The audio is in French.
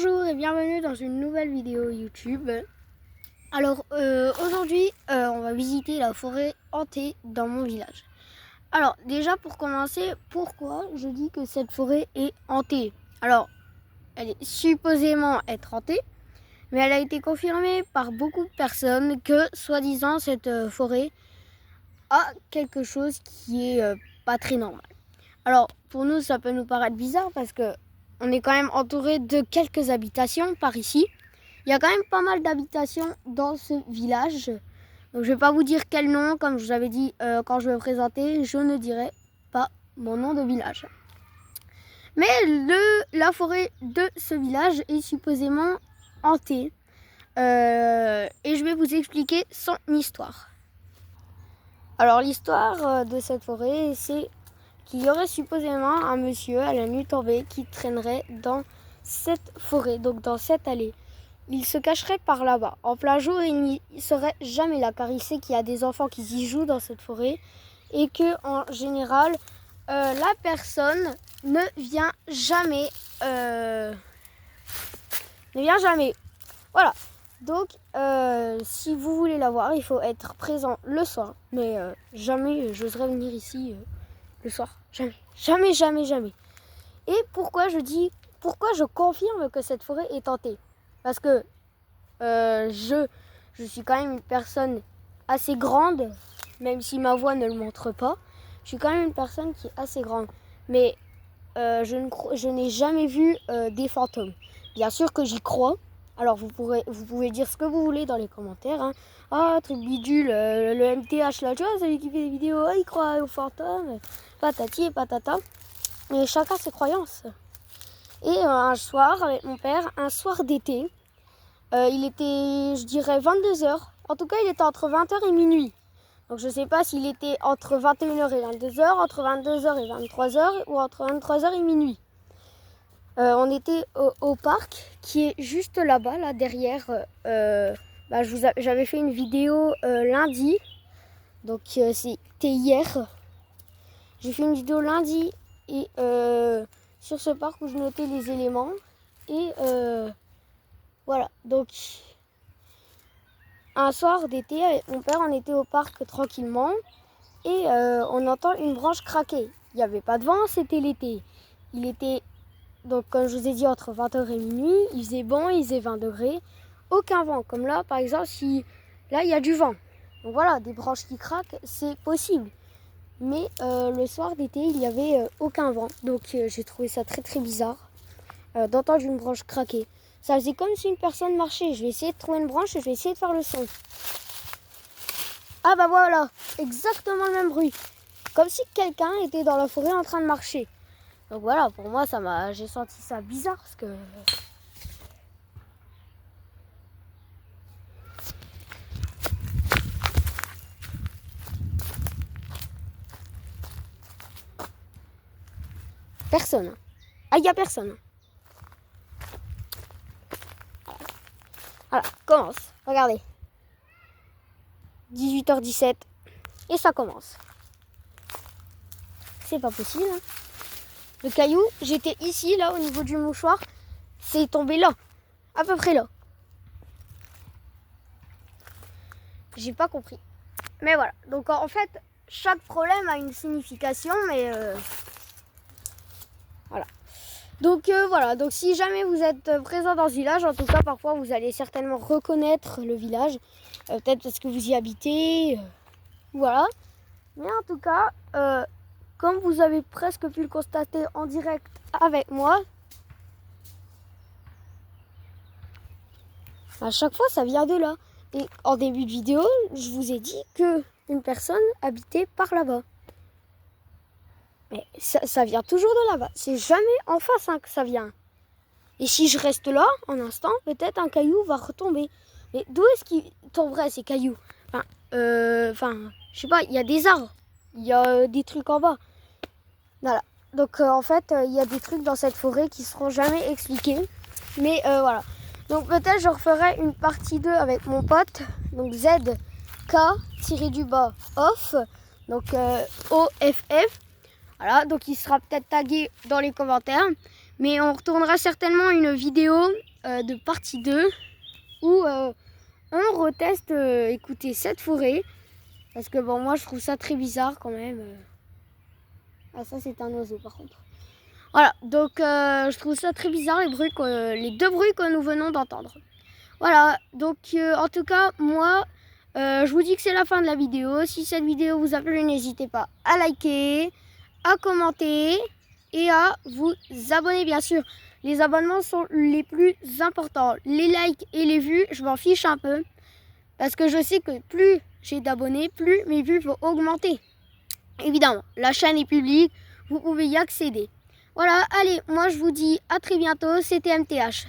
Bonjour et bienvenue dans une nouvelle vidéo YouTube. Alors aujourd'hui on va visiter la forêt hantée dans mon village. Alors déjà pour commencer, pourquoi je dis que cette forêt est hantée? Alors elle est supposément être hantée, mais elle a été confirmée par beaucoup de personnes que soi-disant cette forêt a quelque chose qui est pas très normal. Alors pour nous ça peut nous paraître bizarre parce que on est quand même entouré de quelques habitations par ici. Il y a quand même pas mal d'habitations dans ce village. Donc je ne vais pas vous dire quel nom, comme je vous avais dit quand je vais me présenter, je ne dirai pas mon nom de village. Mais la forêt de ce village est supposément hantée. Et je vais vous expliquer son histoire. Alors l'histoire de cette forêt, c'est qu'il y aurait supposément un monsieur à la nuit tombée qui traînerait dans cette forêt, donc dans cette allée. Il se cacherait par là-bas. En plein jour, il n'y serait jamais là, car il sait qu'il y a des enfants qui y jouent dans cette forêt et que, en général, la personne ne vient jamais. Voilà. Donc, si vous voulez la voir, il faut être présent le soir. Mais jamais j'oserais venir ici le soir. Jamais. Et pourquoi je confirme que cette forêt est hantée? Parce que je suis quand même une personne assez grande, même si ma voix ne le montre pas. Je suis quand même une personne qui est assez grande. Mais je n'ai jamais vu des fantômes. Bien sûr que j'y crois. Alors vous pouvez dire ce que vous voulez dans les commentaires. Hein. Ah, truc bidule, le MTH là, tu vois, celui qui fait des vidéos, il croit aux fantômes, patati et patata. Mais chacun ses croyances. Et un soir, avec mon père, un soir d'été, il était, je dirais, 22h. En tout cas, il était entre 20h et minuit. Donc je ne sais pas s'il était entre 21h et 22h, entre 22h et 23h ou entre 23h et minuit. On était au parc qui est juste là-bas, là derrière. J'avais fait une vidéo lundi, donc c'était hier. J'ai fait une vidéo lundi et sur ce parc où je notais les éléments. Et voilà, donc un soir d'été, avec mon père, on était au parc tranquillement et on entend une branche craquer. Il n'y avait pas de vent, c'était l'été. Il était, donc comme je vous ai dit, entre 20h et minuit, il faisait bon, il faisait 20 degrés, aucun vent. Comme là, par exemple, si là, il y a du vent. Donc voilà, des branches qui craquent, c'est possible. Mais le soir d'été, il n'y avait aucun vent. Donc j'ai trouvé ça très très bizarre d'entendre une branche craquer. Ça faisait comme si une personne marchait. Je vais essayer de trouver une branche et je vais essayer de faire le son. Ah bah voilà, exactement le même bruit. Comme si quelqu'un était dans la forêt en train de marcher. Donc voilà, pour moi, j'ai senti ça bizarre parce que... Personne. Ah, il n'y a personne. Voilà, commence. Regardez. 18h17. Et ça commence. C'est pas possible. Hein. Le caillou, j'étais ici, là, au niveau du mouchoir. C'est tombé là. À peu près là. J'ai pas compris. Mais voilà. Donc en fait, chaque problème a une signification, mais... Voilà. Donc voilà, donc si jamais vous êtes présent dans ce village, en tout cas parfois vous allez certainement reconnaître le village, peut-être parce que vous y habitez, voilà. Mais en tout cas, comme vous avez presque pu le constater en direct avec moi, à chaque fois ça vient de là. Et en début de vidéo, je vous ai dit qu'une personne habitait par là-bas. Mais ça vient toujours de là-bas. C'est jamais en face que ça vient. Et si je reste là, un instant, peut-être un caillou va retomber. Mais d'où est-ce qu'ils tomberaient ces cailloux? Je sais pas, il y a des arbres. Il y a des trucs en bas. Voilà. Donc en fait, il y a des trucs dans cette forêt qui seront jamais expliqués. Mais voilà. Donc peut-être je referai une partie 2 avec mon pote. Donc ZK-off. Donc OFF. Voilà, donc il sera peut-être tagué dans les commentaires. Mais on retournera certainement une vidéo de partie 2 où on reteste écouter cette forêt. Parce que bon, moi je trouve ça très bizarre quand même. Ah, ça c'est un oiseau par contre. Voilà, donc je trouve ça très bizarre les deux bruits que nous venons d'entendre. Voilà, donc en tout cas, moi, je vous dis que c'est la fin de la vidéo. Si cette vidéo vous a plu, n'hésitez pas à liker, à commenter et à vous abonner bien sûr. Les abonnements sont les plus importants. Les likes et les vues, je m'en fiche un peu. Parce que je sais que plus j'ai d'abonnés, plus mes vues vont augmenter. Évidemment, la chaîne est publique, vous pouvez y accéder. Voilà, allez, moi je vous dis à très bientôt, c'était MTH.